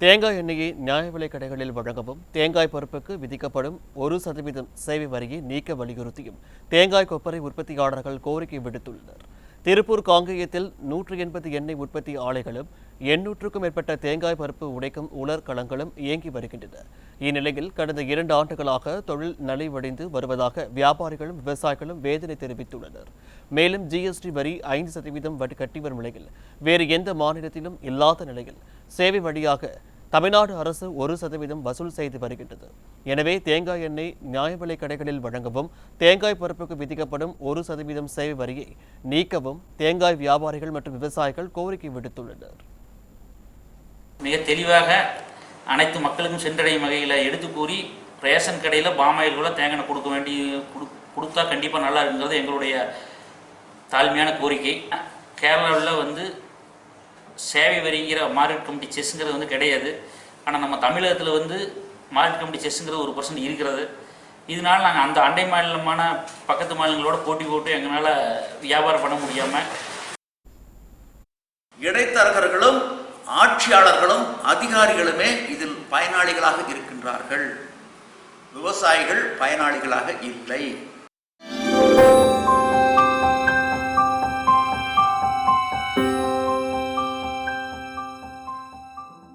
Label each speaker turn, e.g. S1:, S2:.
S1: தேங்காய் எண்ணெயை நியாய விலைக் கடைகளில் வழங்கவும் தேங்காய் பருப்புக்கு விதிக்கப்படும் 1% சேவை வரியை நீக்க வலியுறுத்தியும் தேங்காய் கொப்பரை உற்பத்தியாளர்கள் கோரிக்கை விடுத்துள்ளனர். திருப்பூர் காங்கேயத்தில் 180 எண்ணெய் உற்பத்தி ஆலைகளும் 800க்கும் மேற்பட்ட தேங்காய் பருப்பு உடைக்கும் உலர் களங்களும் இயங்கி வருகின்றன. இந்நிலையில் கடந்த 2 ஆண்டுகளாக தொழில் நலிவடைந்து வருவதாக வியாபாரிகளும் விவசாயிகளும் வேதனை தெரிவித்துள்ளனர். மேலும் ஜிஎஸ்டி வரி 5% வட்டி கட்டி வரும் நிலையில் வேறு எந்த மாநிலத்திலும் இல்லாத நிலையில் சேவை வழியாக தமிழ்நாடு அரசு 1% வசூல் செய்து வருகின்றது. எனவே தேங்காய் எண்ணெய் நியாய விலைக் கடைகளில் வழங்கவும் தேங்காய் பருப்புக்கு விதிக்கப்படும் 1% சேவை வரியை நீக்கவும் தேங்காய் வியாபாரிகள் மற்றும் விவசாயிகள் கோரிக்கை விடுத்துள்ளனர்.
S2: மிக தெளிவாக அனைத்து மக்களுக்கும் சென்றடையும் வகையில் எடுத்து கூறி ரேஷன் கடையில் பாமாயில் கூட தேங்காய் கொடுத்தா கண்டிப்பாக நல்லா இருக்குங்கிறது எங்களுடைய தாழ்மையான கோரிக்கை. கேரளாவில் சேவை வரிங்கிற மார்க்கெட் கமிட்டி செஸ்ங்கிறது கிடையாது. ஆனால் நம்ம தமிழகத்தில் மார்க்கெட் கமிட்டி செஸ்ங்கிறது 1% இருக்கிறது. இதனால் நாங்கள் அந்த அண்டை மாநிலமான பக்கத்து மாநிலங்களோட போட்டி போட்டு எங்களால் வியாபாரம் பண்ண முடியாமல்
S3: இடைத்தரகர்களும் ஆட்சியாளர்களும் அதிகாரிகளுமே இதில் பயனாளிகளாக இருக்கின்றார்கள். விவசாயிகள் பயனாளிகளாக இல்லை.